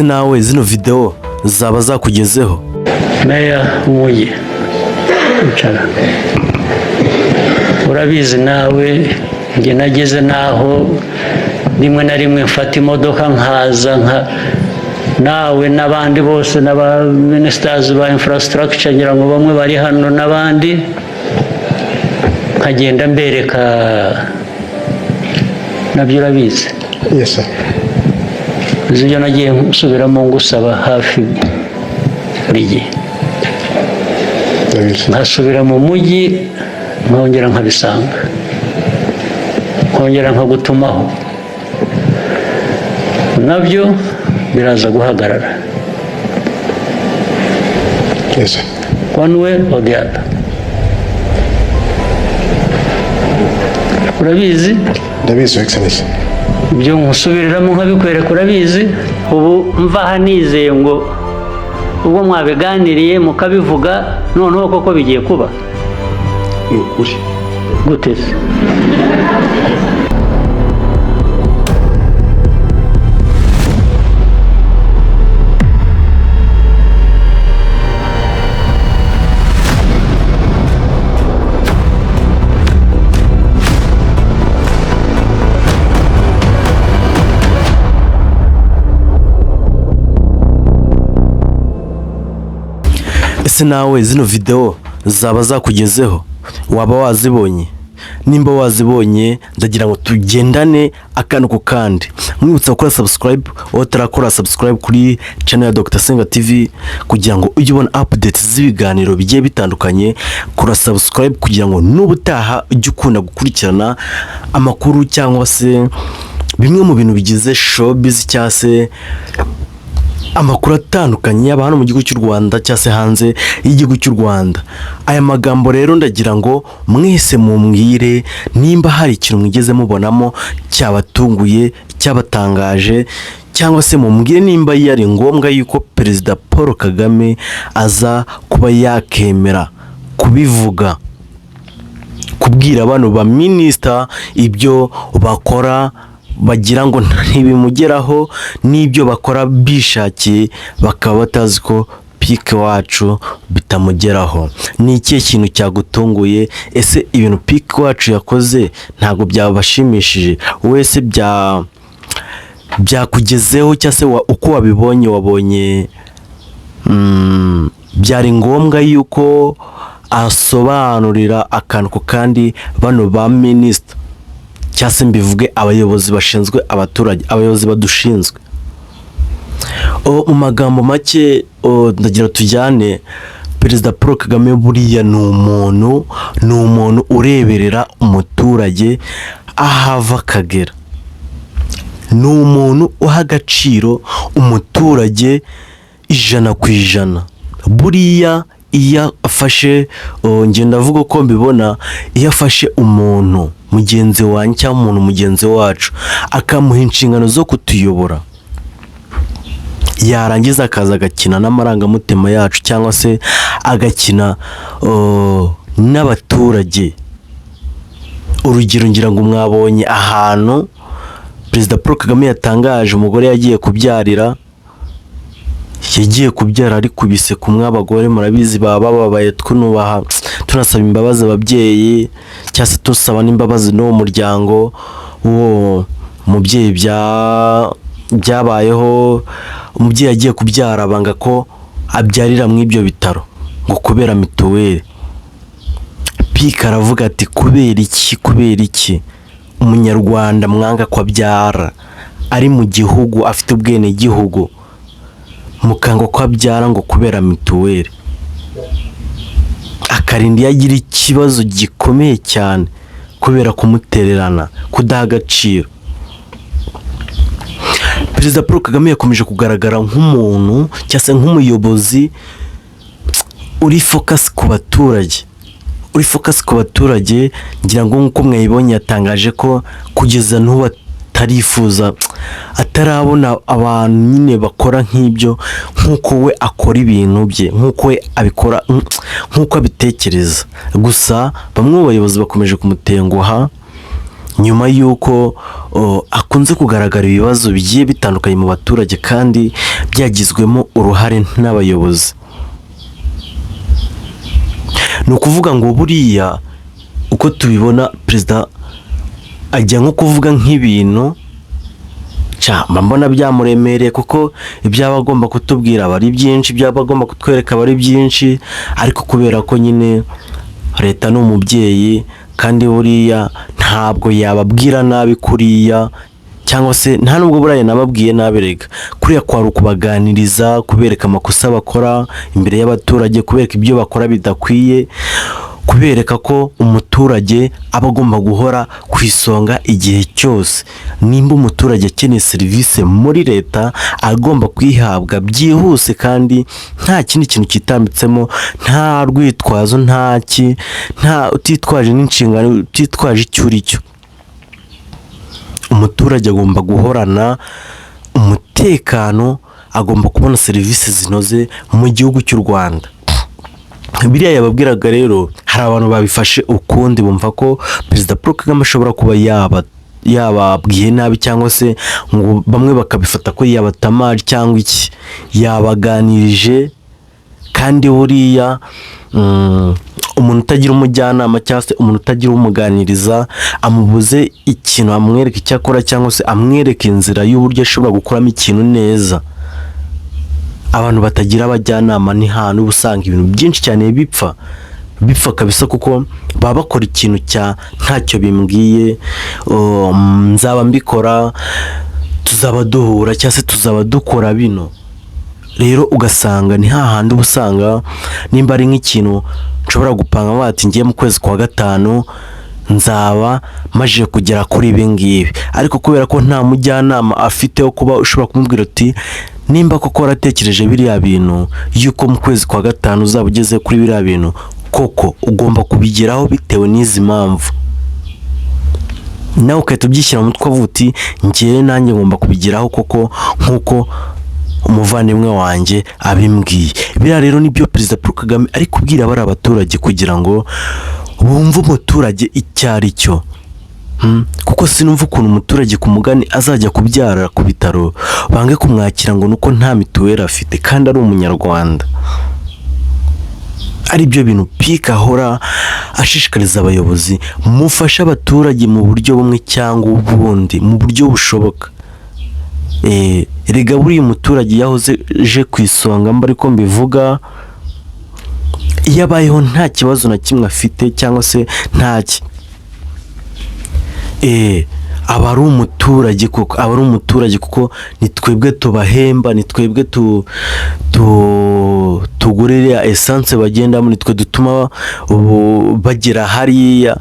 ese nawe zino video zaba zakugezeho? Meya w'umujyi icara, urabizi nawe njye nageze naho rimwe na rimwe mfata imodoka nkaza nawe n'abandi bose n'aba ministers ba infrastructure ngira ngo bamwe bari hano n'abandi nkagenda mbereka, nabyo urabizi. Yes sir. Ibyo nagiye nsubiramo ngusaba hafi buri gihe, nkasubira mu mujyi nkongera nkabisanga, nkongera nkagutumaho, nabyo biraza guhagarara. Yes sir. One way or the other. Urabizi? Ndabizi Your Excellency. Ibyo nkusubiriramo nkabikwereka urabizi. Ubu mva aha nizeye ngo ubwo mwabiganiriye mukabivuga noneho koko bigiye kuba. Ni ukuri. Gute se? Ese nawe zino video zaba zakugezeho? Waba wazibonye? Nimba wazibonye ndagira ngo tugendane akantu ku kandi. Mwibutsa gukora subscribe, utarakora subscribe kuri channel ya Dr Senga TV kugira ngo ujye ubona updates z'ibiganiro bigiye bitandukanye. Kora subscribe kugira ngo n'ubutaha ujye ukunda gukurikirana amakuru cyangwa se bimwe mu bintu bigize showbiz cyangwa se amakuru atandukanye yaba hano mu gihugu cy'u Rwanda cyangwa se hanze y'igihugu cy'u Rwanda. Aya magambo rero ndagira ngo mwese mumbwire nimba hari ikintu mwigeze mubonamo cyabatunguye, cyabatangaje, cyangwa se mumbwire nimba yari ngombwa yuko Perezida Paul Kagame aza kuba yakemera kubivuga, kubwira abantu ba minister ibyo bakora bagira ngo ntibimugeraho, n'ibyo bakora bishakiye bakaba batazi ko Pike wacu bitamugeraho. Ni ikihe kintu cyagutunguye? Ese ibintu Pike wacu yakoze ntabwo byabashimishije? Wese byakugezeho cyangwa se uko wabonye byari ngombwa yuko asobanurira akantu ko kandi bano ba minister cyangwa se mbivuge abayobozi bashinzwe abaturage, abayobozi badushinzwe? Mu magambo make ndagira tujyane, Perezida Paul Kagame buriya ni umuntu ureberera umuturage ahava akagera. Ni umuntu uha agaciro umuturage 100%. Buriya iyo afashe ngenda avuga ko mbibona, iyo afashe umuntu mugenzi wanjye cyangwa umuntu mugenzi wacu akamuha inshingano zo kutuyobora, yarangiza akaza agakina n'amarangamutima yacu cyangwa se agakina n'abaturage. Urugero ngira ngo mwabonye ahantu Perezida Paul Kagame yatangaje umugore yagiye kubyara ari kubise kumwe abagore, murabizi baba babaye, twunubaha tunasaba imbabazi ababyeyi cyangwa se tusaba n'imbabazi n'uwo muryango uwo mubyeyi byabayeho. Umubyeyi yagiye kubyara banga ko abyarira mu ibyo bitaro ngo kubera mituweli. Pike aravuga ati kubera iki umunyarwanda mwanga ko abyara ari mu gihugu afite ubwene gihugu, mukanga ko abyara ngo kubera mituweli? Akarinda yagira ikibazo gikomeye cyane kubera kumutererana, kudaha agaciro. Perezida Paul Kagame yakomeje kugaragara nk'umuntu cyangwa se nk'umuyobozi uri focus ku baturage, ngira ngo nk'uko mwayibonye yatangaje ko kugeza n'ubu atarifuza, atarabona abantu nyine bakora nk'ibyo, nk'uko we akora ibintu bye, nk'uko we abikora, nk'uko abitekereza. Gusa bamwe mu bayobozi bakomeje kumutenguha nyuma y'uko akunze kugaragara ibibazo bigiye bitandukanye mu baturage kandi byagizwemo uruhare n'abayobozi. Ni ukuvuga ngo buriya uko tubibona perezida ajya nko kuvuga nk'ibintu mbona byamuremereye, kuko ibyaba agomba kutubwira aba ari byinshi, ibyaba agomba kutwereka aba ari byinshi, ariko kubera ko nyine leta ni umubyeyi kandi buriya ntabwo yababwira nabi kuriya, cyangwa se nta nubwo buriya nababwiye nabi, rega kuriya kwari ukubaganiriza, kubereka amakosa bakora imbere y'abaturage, kubereka ibyo bakora bidakwiye, kubereka ko umuturage aba agomba guhora ku isonga igihe cyose. Nimba umuturage akeneye serivisi muri leta agomba kwihabwa byihuse kandi nta kindi kintu kitambitsemo, nta rwitwazo, nta utitwaje n'inshingano, utitwaje icyo uri cyo. Umuturage agomba guhorana umutekano, agomba kubona serivisi zinoze mu gihugu cy'u Rwanda. Biriya yababwiraga rero, hari abantu babifashe ukundi, bumva ko perezida Paul Kagame ashobora kuba yababwiye nabi, cyangwa se ngo bamwe bakabifata ko yabatamaje cyangwa iki, yabaganirije. Kandi buriya umuntu utagira umujyanama cyangwa se umuntu utagira umuganiriza, amubuze ikintu, amwereka icyo akora cyangwa se amwereka inzira y'uburyo ashobora gukuramo ikintu neza. Abantu batagira abajyanama ni hantu uba usanga ibintu byinshi cyane bipfa kabisa, kuko baba bakora ikintu ntacyo bimbwiye, nzaba mbikora, tuzaba duhura cyangwa se tuzaba dukora bino. Rero ugasanga ni hahandi uba usanga nimba ari nk'ikintu nshobora gupanga bati ngiye mu kwezi kwa gatanu nzaba maje kugera kuri ibi ngibi, ariko kubera ko nta mujyanama afite wo kuba ushobora kumubwira uti nimba koko waratekereje biriya bintu yuko mu kwezi kwa gatanu uzaba ugeze kuri biriya bintu, koko ugomba kubigeraho bitewe n'izi mpamvu, nawe ukahita ubyishyira mu mutwe avuga uti njyewe nanjye ngomba kubigeraho koko nk'uko umuvandimwe wanjye abimbwiye. Biriya rero nibyo perezida Paul Kagame ari kubwira bari abaturage kugira ngo bumve umuturage icyo ari cyo. Kuko sinumva ukuntu umuturage ku mugani azajya kubyara ku bitaro bange kumwakira ngo nuko nta mituweli afite kandi ari umunyarwanda. Ari byo bintu pika ahora ashishikariza abayobozi, mufashe abaturage mu buryo bumwe cyangwa ubundi, mu buryo bushoboka. Erega buriya umuturage yahoze je ku isonga, mba ariko mbivuga, iyo abayeho nta kibazo na kimwe afite cyangwa se ntaki, aba ari umuturage koko, aba ari umuturage kuko ni twebwe tubahemba, ni twebwe tugurira essence bagendamo, ni twe dutuma bagera hariya.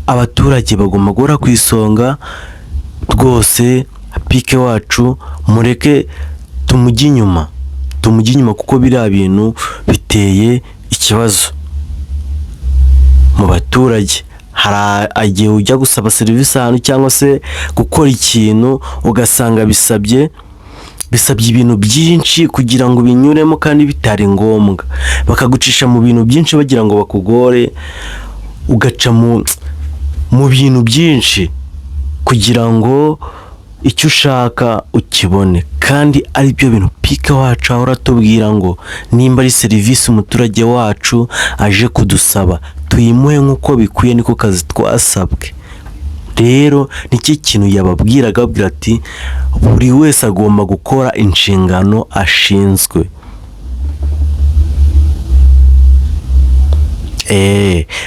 Abaturage bagomba guhora ku isonga rwose. Pike wacu mureke tumujye inyuma kuko biriya bintu biteye ikibazo mu baturage. Hari igihe ujya gusaba serivisi ahantu cyangwa se gukora ikintu ugasanga bisabye ibintu byinshi kugira ngo binyuremo kandi bitari ngombwa, bakagucisha mu bintu byinshi bagira ngo bakugore, ugaca mu bintu byinshi kugira ngo icyo ushaka ukibone. Kandi ari byo bintu pika wacu ahora atubwira ngo nimba ari serivisi umuturage wacu aje kudusaba tuyimuhe nk'uko bikwiye, niko kazi twasabwe. Rero nicyo kintu yababwiraga, ababwira ati buri wese agomba gukora inshingano ashinzwe.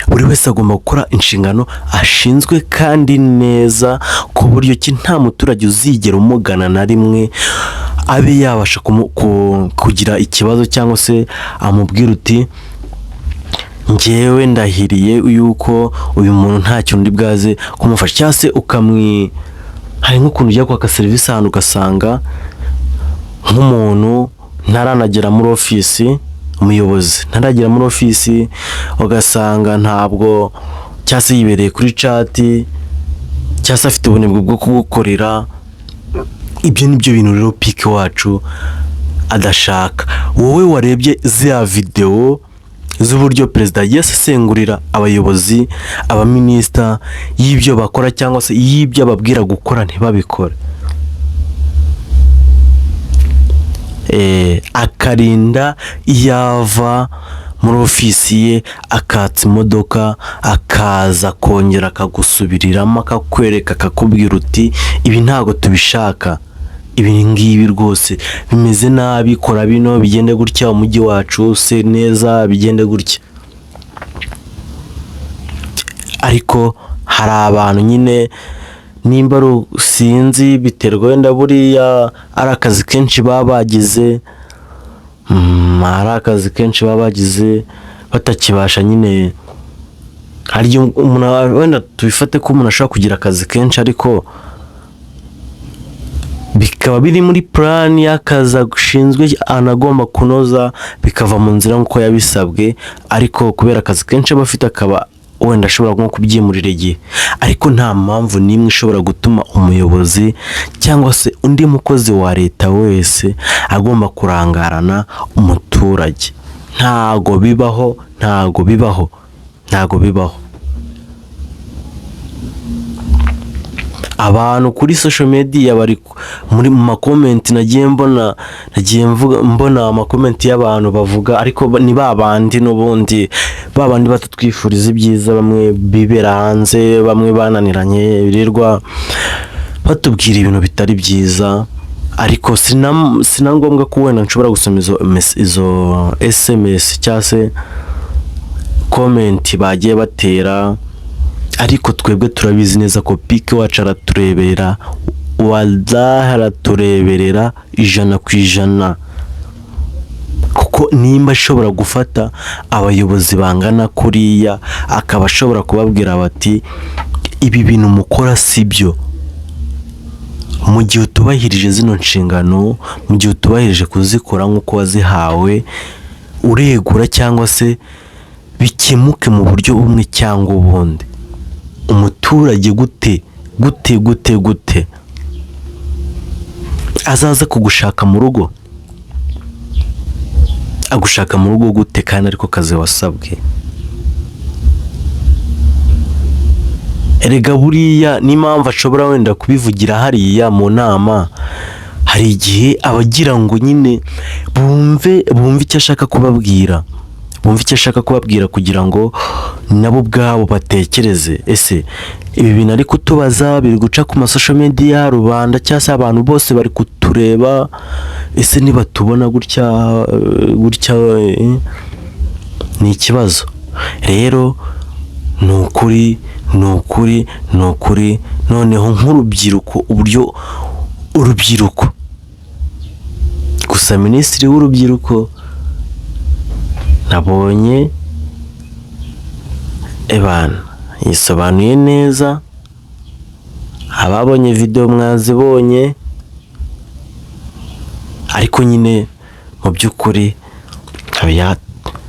Buri wese agomba gukora inshingano ashinzwe kandi neza, ku buryo ki nta muturage uzigera umugana na rimwe abe yabasha kugira ikibazo cyangwa se amubwira uti njyewe ndahiriye yuko uyu muntu nta kintu ndi bwaze kumufasha, cyangwa se hari nk'ukuntu ujya kwaka serivisi ahantu ugasanga nk'umuntu ntaranagera muri ofisi, umuyobozi ntaragera muri ofisi, ugasanga ntabwo cyangwa se yibereye kuri cati cyangwa se afite ubunebwe bwo kugukorera. Ibyo nibyo bintu rero pike wacu adashaka. Wowe warebye ziriya videwo z'uburyo perezida yasesengurira abayobozi, abaminisita y'ibyo bakora cyangwa se y'ibyo ababwira gukora ntibabikore, akarinda yava muri ofisi ye akatsa imodoka, akaza kongera akagusubiriramo, akakwereka, akakubwira uti ibi ntabwo tubishaka, ibi ngibi rwose bimeze nabi, kora bino bigende gutya, umujyi wacu se neza bigende gutya. Ariko hari abantu nyine nimba sinzi, biterwa wenda buriya ari akazi kenshi baba bagize, hari akazi kenshi baba bagize batakibasha nyine. Hari umuntu wenda tubifate ko umuntu ashobora kugira akazi kenshi ariko bikaba biri muri plan y'akazi ashinzwe anagomba kunoza, bikava mu nzira nk'uko yabisabwe, ariko kubera akazi kenshi aba afite akaba wenda ashobora nko kubyimurira igihe. Ariko nta mpamvu n'imwe ishobora gutuma umuyobozi cyangwa se undi mukozi wa leta wese agomba kurangarana umuturage. Ntago bibaho, ntago bibaho, ntago bibaho. Abantu kuri social media bari muri mu comment nagiye mbona amakomenti y'abantu bavuga, ariko ni babandi n'ubundi babandi batatwifuriza ibyiza, bamwe bibera hanze, bamwe bananiranye birirwa batubwira ibintu bitari byiza. Ariko sina ngombwa ko wenda nshobora gusoma izo SMS cyangwa se comment bagiye batera, ariko twebwe turabizi neza ko Pike wacu aratureberera, wallahi aratureberera 100%, kuko nimba ashobora gufata abayobozi bangana kuriya akaba ashobora kubabwira bati ibi bintu mukora sibyo, mu gihe utubahirije zino nshingano, mu gihe utubahirije kuzikora nk'uko wazihawe, uregura cyangwa se bikemuke mu buryo bumwe cyangwa ubundi. Umuturage gute azaza kugushaka mu rugo, agushaka mu rugo gute kandi ariko kazi wasabwe? Erega buriya n'impamvu ashobora wenda kubivugira hariya mu nama, hari igihe abagira ngo nyine bumve icyo ashaka kubabwira, kugira ngo nabo ubwabo batekereze, ese ibi bintu ari kutubaza biri guca ku masocial media, rubanda cyangwa se abantu bose bari kutureba, ese niba tubona gutya ni ikibazo. Rero ni ukuri noneho nk'urubyiruko, uburyo urubyiruko gusa minisitiri w'urubyiruko nabonye yisobanuye neza, ababonye video mwazibonye, ariko nyine mu by'ukuri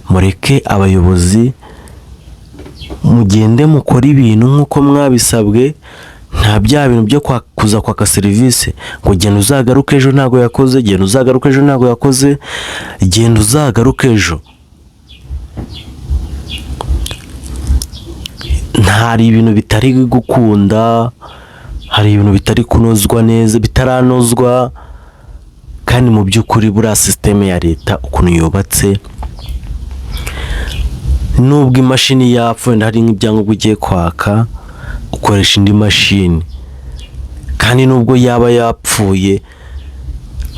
mureke abayobozi mugende mukora ibintu nk'uko mwabisabwe. Nta bya bintu byo kuza kwaka serivisi ngo genda uzagaruke ejo ntago yakoze, genda uzagaruke ejo ntago yakoze, genda uzagaruke ejo. Hari ibintu bitari gukunda, hari ibintu bitari kunozwa neza, bitaranozwa, kandi mu by'ukuri buriya systeme ya leta ukuntu yubatse, nubwo imashini yapfuye hari nk'ibyangombwa ugiye kwaka ukoresha indi mashini, kandi nubwo yaba yapfuye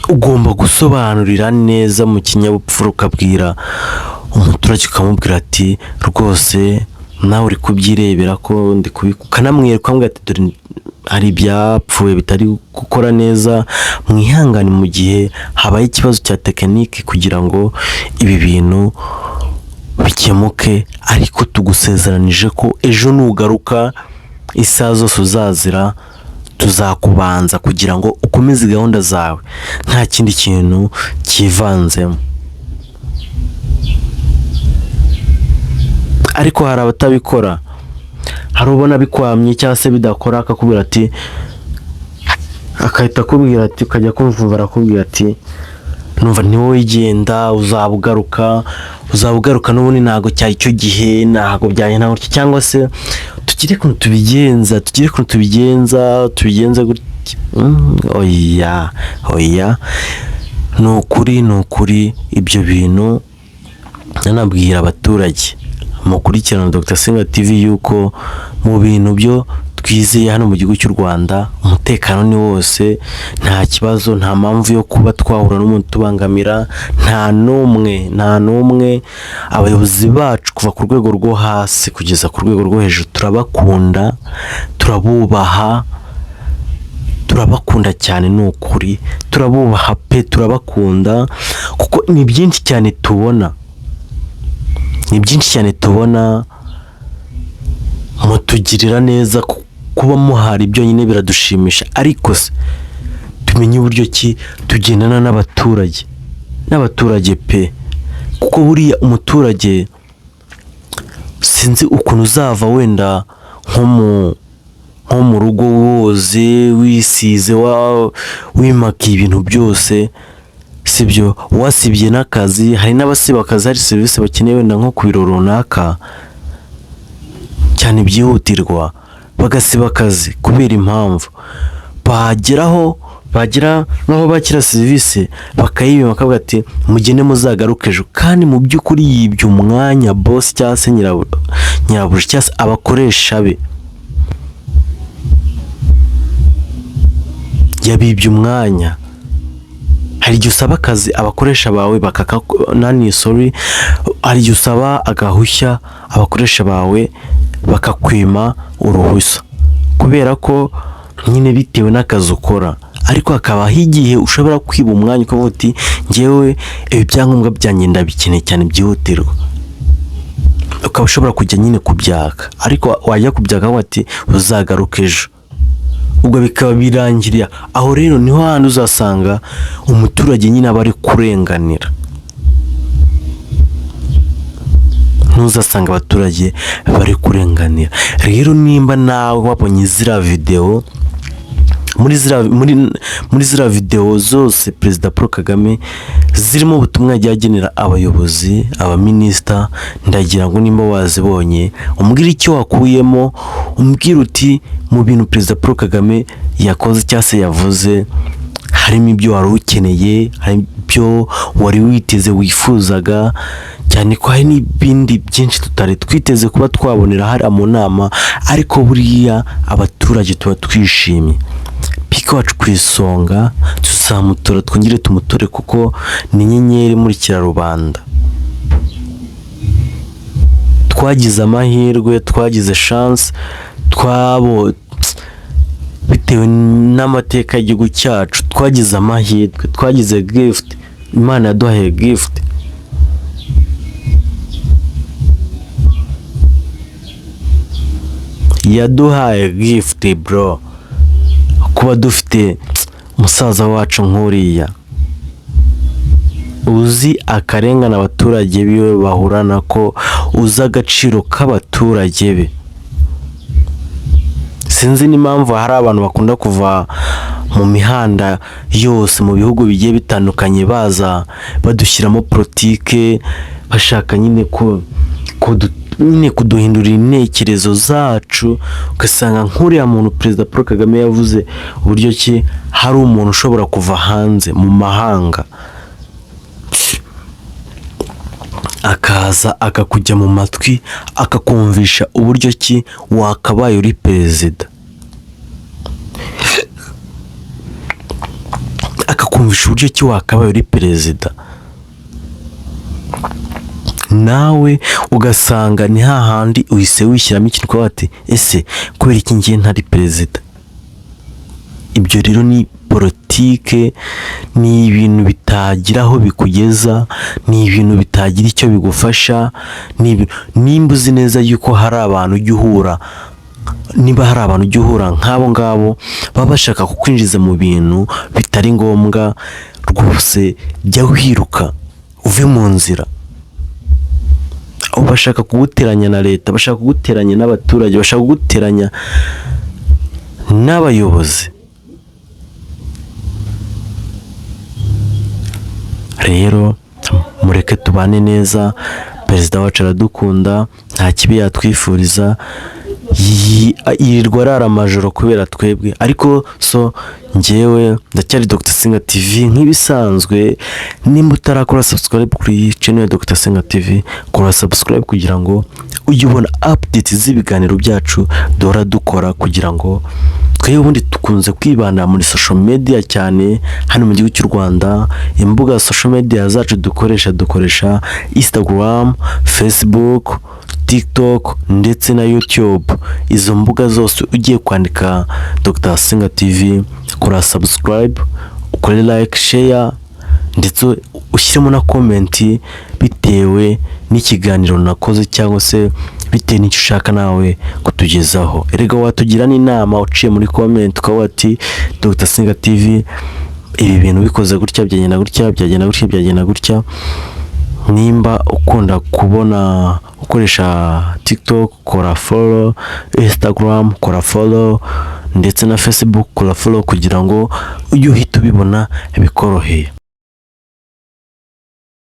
ugomba gusobanurira neza mu kinyabupfura, ukabwira umuturage ukamubwira ati rwose nawe uri kubyirebera ko ndi ukanamwereka ati dore hari ibyapfuye bitari gukora neza, mwihangane mu gihe habaye ikibazo cya tekinike kugira ngo ibi bintu bikemuke, ariko tugusezeranije ko ejo nugaruka isaha zose uzazira tuzakubanza kugira ngo ukomeze gahunda zawe, nta kindi kintu kivanzemo. Ariko hari abatabikora, hari ubona bikwamye cyangwa se bidakora, akakubwira ati, akahita akubwira ati, ukajya kumva barakubwira ati numva ni wowe igenda, uzabugaruka n'ubundi ntabwo cyari icyo gihe, ntabwo byagenda gutya, cyangwa se tugire ukuntu tubigenza gutya. Oya ni ukuri ibyo bintu nanabwira abaturage mukurikirana Dr Senga TV yuko mu bintu byo twizeye hano mu gihugu cy'u Rwanda umutekano ni wose, nta kibazo, nta mpamvu yo kuba twahura n'umuntu tubangamira, nta n'umwe. Abayobozi bacu kuva ku rwego rwo hasi kugeza ku rwego rwo hejuru turabakunda, turabubaha, turabakunda cyane, ni ukuri turabubaha pe, turabakunda kuko ni byinshi cyane tubona, mutugirira neza, kuba muhari byonyine biradushimisha, ariko se tumenye uburyo ki tugendana n'abaturage pe, kuko buriya umuturage sinzi ukuntu uzava wenda nko mu rugo woze wisize wimakiye ibintu byose, sibyo, wasibye n'akazi. Hari n'abasiba akazi, hari serivisi bakeneye wenda nko ku biro runaka cyane byihutirwa, bagasiba akazi kubera impamvu, bagera nk'aho bakira serivisi bakayibima, bakavuga ati mugende muzagaruke ejo, kandi mu by'ukuri yibye umwanya boss cyangwa se nyirabuja cyangwa se abakoresha be, yabibye umwanya. Hari igihe usaba akazi abakoresha bawe hari igihe usaba agahushya abakoresha bawe bakakwima uruhushya kubera ko nyine bitewe n'akazi ukora, ariko hakabaho igihe ushobora kwiba umwanya ukavuga uti njyewe ibi byangombwa byanjye ndabikeneye cyane byihutirwa, ukaba ushobora kujya nyine kubyaka, ariko wajya kubyaka aho ati uzagaruka ejo, ubwo bikaba birangiriye aho. Rero niho handi uzasanga umuturage nyine aba ari kurenganira, ntuzasanga abaturage bari kurenganira. Rero nimba nawe wabonye ziriya video, muri ziriya video zose Perezida Paul Kagame zirimo ubutumwa yagiye agenera abayobozi, abaminisita, ndagira ngo nimba wazibonye umbwire icyo wakuyemo, umbwire uti mu bintu Perezida Paul Kagame yakoze cyangwa se yavuze harimo ibyo wari ukeneye, hari ibyo wari witeze wifuzaga, cyane ko hari n'ibindi byinshi tutari twiteze kuba twabonera hari mu nama, ariko buriya abaturage tuba twishimye. Pika wacu ku isonga, tuzamutora, twongere tumutore kuko ni inyenyeri imurikira rubanda. Twagize amahirwe, twagize chance, bitewe n'amateka y'igihugu cyacu twagize amahirwe, twagize gift, Imana yaduhaye gift. Yaduhaye gift bro, kuba dufite umusaza wacu nk'uriya uzi akarengane abaturage biwe bahura nako, uzi agaciro k'abaturage be. Sinzi n'impamvu hari abantu bakunda kuva mu mihanda yose mu bihugu bigiye bitandukanye baza badushyiramo politike, bashaka nyine kuduhindurira intekerezo zacu, ugasanga nk'uriya muntu Perezida Paul Kagame yavuze uburyo ki hari umuntu ushobora kuva hanze mu mahanga akaza akakujya mu matwi akakumvisha uburyo ki wakabaye uri perezida, akakumvisha uburyo ki wakabaye uri perezida, nawe ugasanga ni hahandi uhise wishyiramo ikintu kwa ati ese kubera iki ngiye ntari perezida. Ibyo rero ni politike, ni ibintu bitagira aho bikugeza, ni ibintu bitagira icyo bigufasha. Nimba uzi neza yuko hari abantu ujya uhura, niba hari abantu ujya uhura nk'abo ngabo baba bashaka kukwinjiza mu bintu bitari ngombwa, rwose jya wiruka uve mu nzira. Bashaka kuguteranya na leta, bashaka kuguteranya n'abaturage, bashaka kuguteranya n'abayobozi. rero mureke tubane neza, perezida wacu aradukunda, nta kibi yatwifuriza, yirirwa arara amajoro kubera twebwe. Ariko so njyewe ndacyari Dr Senga TV nk'ibisanzwe. Nimba utarakora subscribe kuri channel ya Dr Senga TV, kora subscribe kugira ngo ujye ubona update z'ibiganiro byacu duhora dukora, kugira ngo twebwe ubundi dukunze kwibanda muri social media cyane hano mu gihugu cy'u Rwanda. Imbuga social media zacu dukoresha Instagram, Facebook, TikTok ndetse na YouTube. Izo mbuga zose ugiye kwandika Dr Senga TV, kora subscribe, ukore like, share ndetse ushyiremo na comment bitewe n'ikiganiro nakoze cyangwa se bitewe n'icyo ushaka nawe kutugezaho. Erega watugira n'inama uciye muri comment ukavuga ati Dr Senga TV ibi bintu bikoze gutya, byagenda gutya, byagenda gutya, byagenda gutya. Nimba ukunda kubona ukoresha TikTok, kora follow, Instagram kora follow ndetse na Facebook kora follow, kugira ngo ujye uhita ubibona bikoroheye.